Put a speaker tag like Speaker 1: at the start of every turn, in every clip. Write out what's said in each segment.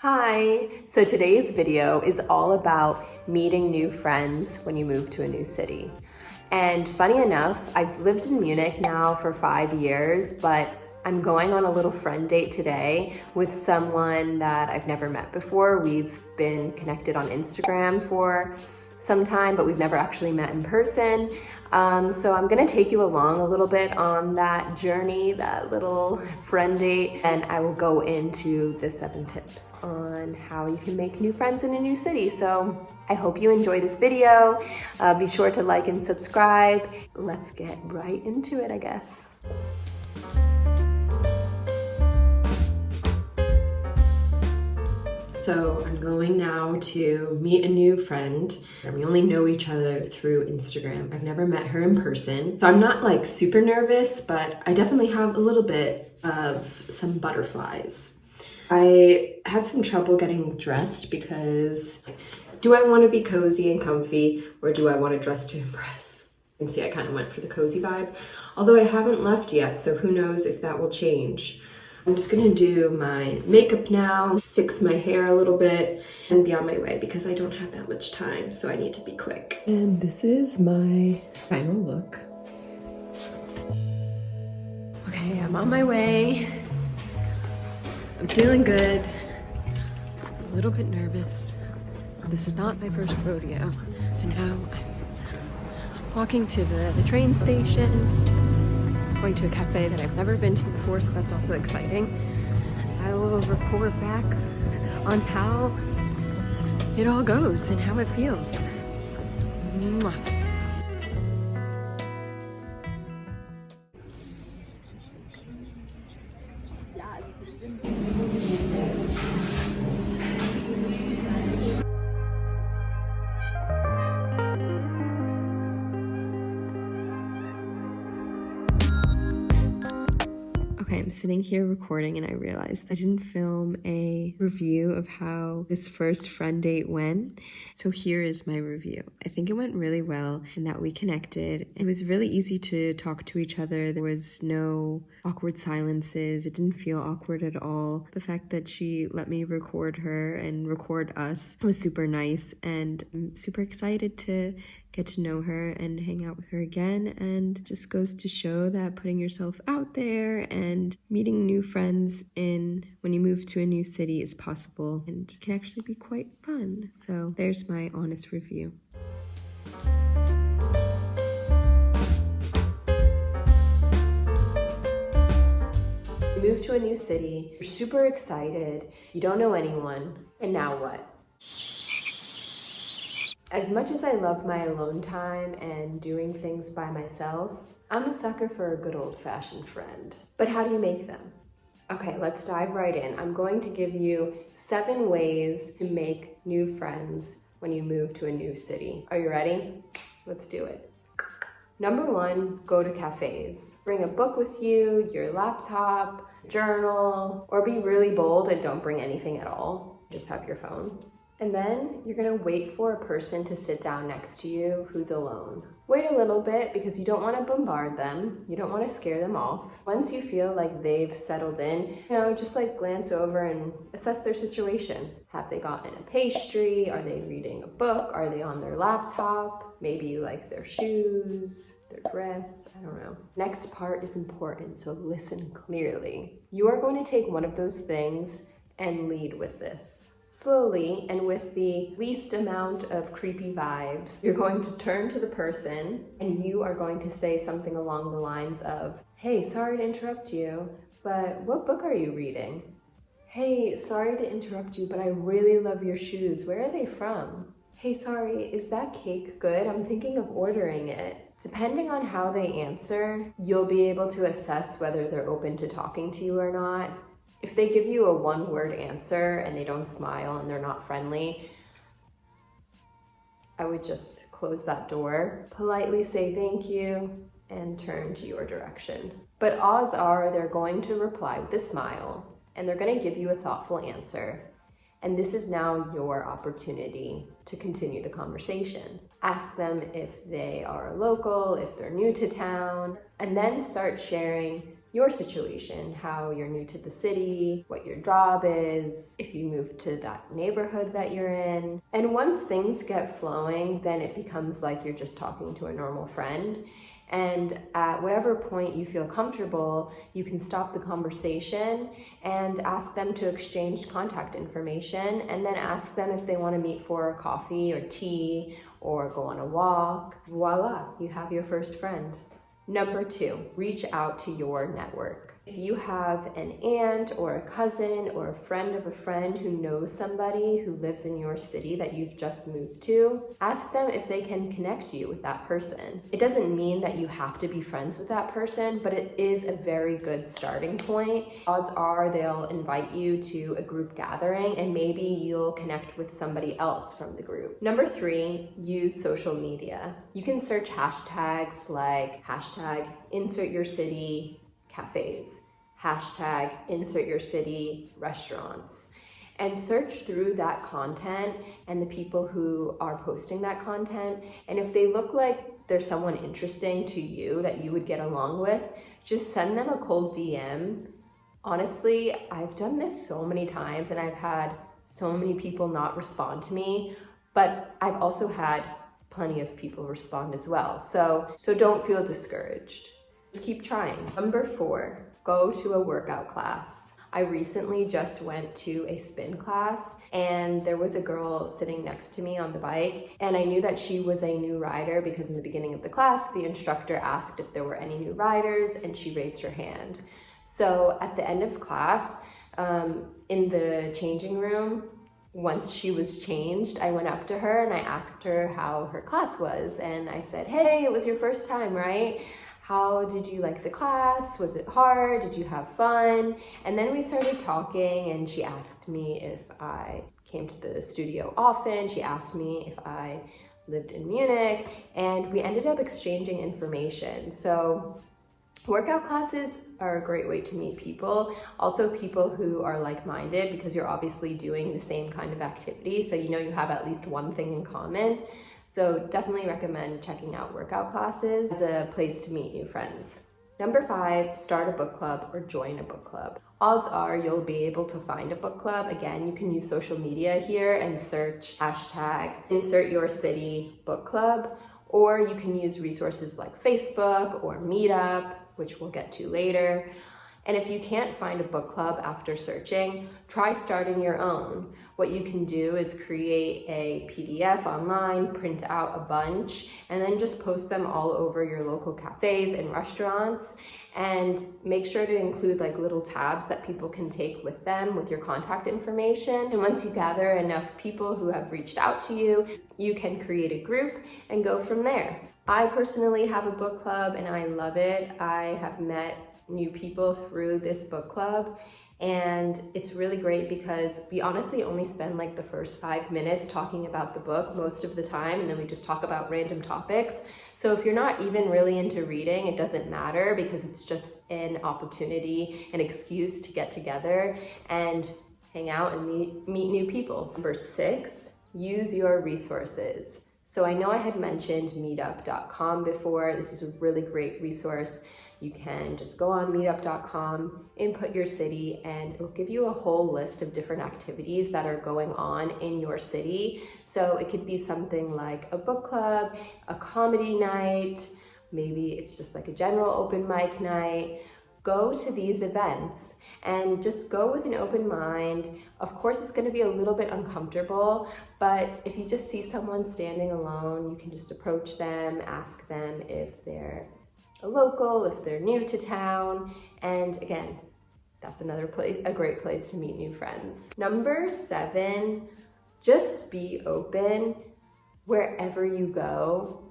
Speaker 1: Hi! So today's video is all about meeting new friends when you move to a new city. And funny enough, I've lived in Munich now for 5 years, but I'm going on a little friend date today with someone that I've never met before. We've been connected on Instagram for some time, but we've never actually met in person. So I'm gonna take you along a little bit on that journey, that little friend date, and I will go into the 7 tips on how you can make new friends in a new city. So I hope you enjoy this video. Be sure to like and subscribe. Let's get right into it, I guess. So I'm going now to meet a new friend. We only know each other through Instagram. I've never met her in person. So I'm not like super nervous, but I definitely have a little bit of some butterflies. I had some trouble getting dressed because do I want to be cozy and comfy or do I want to dress to impress? You can see I kind of went for the cozy vibe, although I haven't left yet, so who knows if that will change. I'm just gonna do my makeup now, fix my hair a little bit, and be on my way because I don't have that much time, so I need to be quick. And this is my final look. Okay, I'm on my way. I'm feeling good. I'm a little bit nervous. This is not my first rodeo. So now I'm walking to the train station. Going to a cafe that I've never been to before, so that's also exciting. I will report back on how it all goes and how it feels. Mwah. Okay, I'm sitting here recording and I realized I didn't film a review of how this first friend date went. So here is my review. I think it went really well and that we connected. It was really easy to talk to each other. There was no awkward silences. It didn't feel awkward at all. The fact that she let me record her and record us was super nice, and I'm super excited to get to know her and hang out with her again. And just goes to show that putting yourself out there and meeting new friends when you move to a new city is possible and can actually be quite fun. So there's my honest review. You move to a new city, you're super excited, you don't know anyone, and now what? As much as I love my alone time and doing things by myself, I'm a sucker for a good old-fashioned friend. But how do you make them? Okay, let's dive right in. I'm going to give you 7 ways to make new friends when you move to a new city. Are you ready? Let's do it. Number 1, go to cafes. Bring a book with you, your laptop, journal, or be really bold and don't bring anything at all. Just have your phone. And then you're gonna wait for a person to sit down next to you who's alone. Wait a little bit because you don't wanna bombard them. You don't wanna scare them off. Once you feel like they've settled in, just like glance over and assess their situation. Have they gotten a pastry? Are they reading a book? Are they on their laptop? Maybe you like their shoes, their dress, I don't know. Next part is important, so listen clearly. You are going to take one of those things and lead with this. Slowly, and with the least amount of creepy vibes, you're going to turn to the person and you are going to say something along the lines of, "Hey, sorry to interrupt you, but what book are you reading? Hey, sorry to interrupt you, but I really love your shoes. Where are they from? Hey, sorry, is that cake good? I'm thinking of ordering it." Depending on how they answer, you'll be able to assess whether they're open to talking to you or not. If they give you a one-word answer and they don't smile and they're not friendly, I would just close that door, politely say thank you, and turn to your direction. But odds are they're going to reply with a smile and they're going to give you a thoughtful answer. And this is now your opportunity to continue the conversation. Ask them if they are local, if they're new to town, and then start sharing your situation, how you're new to the city, what your job is, if you moved to that neighborhood that you're in. And once things get flowing, then it becomes like you're just talking to a normal friend. And at whatever point you feel comfortable, you can stop the conversation and ask them to exchange contact information, and then ask them if they want to meet for coffee or tea or go on a walk. Voila, you have your first friend. Number 2, reach out to your network. If you have an aunt or a cousin or a friend of a friend who knows somebody who lives in your city that you've just moved to, ask them if they can connect you with that person. It doesn't mean that you have to be friends with that person, but it is a very good starting point. Odds are they'll invite you to a group gathering and maybe you'll connect with somebody else from the group. Number 3, use social media. You can search hashtags like hashtag insert your city cafes, hashtag insert your city restaurants, and search through that content and the people who are posting that content. And if they look like they're someone interesting to you that you would get along with, just send them a cold DM. Honestly, I've done this so many times and I've had so many people not respond to me, but I've also had plenty of people respond as well. So don't feel discouraged. Just keep trying. Number 4, go to a workout class. I recently just went to a spin class and there was a girl sitting next to me on the bike, and I knew that she was a new rider because in the beginning of the class, the instructor asked if there were any new riders and she raised her hand. So at the end of class, in the changing room, once she was changed, I went up to her and I asked her how her class was. And I said, hey, it was your first time, right? How did you like the class? Was it hard? Did you have fun? And then we started talking and she asked me if I came to the studio often. She asked me if I lived in Munich, and we ended up exchanging information. So workout classes are a great way to meet people. Also people who are like-minded, because you're obviously doing the same kind of activity. So you know you have at least one thing in common. So definitely recommend checking out workout classes as a place to meet new friends. Number 5, start a book club or join a book club. Odds are you'll be able to find a book club. Again, you can use social media here and search hashtag insert your city book club, or you can use resources like Facebook or Meetup, which we'll get to later. And if you can't find a book club after searching, try starting your own. What you can do is create a PDF online, print out a bunch, and then just post them all over your local cafes and restaurants. And make sure to include like little tabs that people can take with them with your contact information. And once you gather enough people who have reached out to you, you can create a group and go from there. I personally have a book club and I love it. I have met new people through this book club, and it's really great because we honestly only spend like the first 5 minutes talking about the book most of the time, and then we just talk about random topics. So if you're not even really into reading, it doesn't matter because it's just an opportunity, an excuse to get together and hang out and meet new people. Number 6, use your resources. So I know I had mentioned meetup.com before. This is a really great resource. You can just go on meetup.com, input your city, and it will give you a whole list of different activities that are going on in your city. So it could be something like a book club, a comedy night, maybe it's just like a general open mic night. Go to these events and just go with an open mind. Of course, it's going to be a little bit uncomfortable, but if you just see someone standing alone, you can just approach them, ask them if they're a local, if they're new to town, and again, that's another place, a great place to meet new friends. Number 7, just be open wherever you go.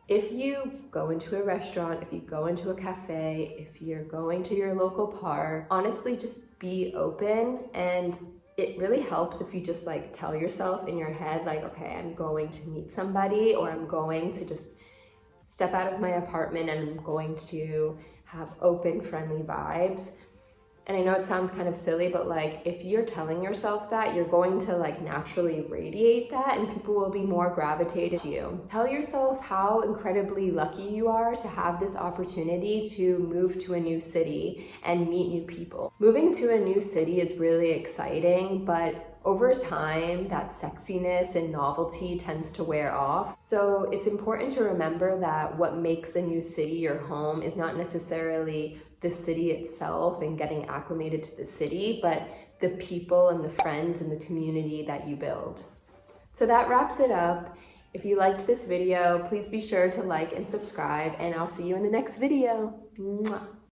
Speaker 1: If you go into a restaurant, if you go into a cafe, if you're going to your local park, honestly, just be open. And it really helps if you just like tell yourself in your head, like, okay, I'm going to meet somebody, or I'm going to just step out of my apartment and I'm going to have open, friendly vibes. And I know it sounds kind of silly, but like if you're telling yourself that, you're going to like naturally radiate that and people will be more gravitated to you. Tell yourself how incredibly lucky you are to have this opportunity to move to a new city and meet new people. Moving to a new city is really exciting, but over time, that sexiness and novelty tends to wear off. So it's important to remember that what makes a new city your home is not necessarily the city itself and getting acclimated to the city, but the people and the friends and the community that you build. So that wraps it up. If you liked this video, please be sure to like and subscribe, and I'll see you in the next video. Mwah.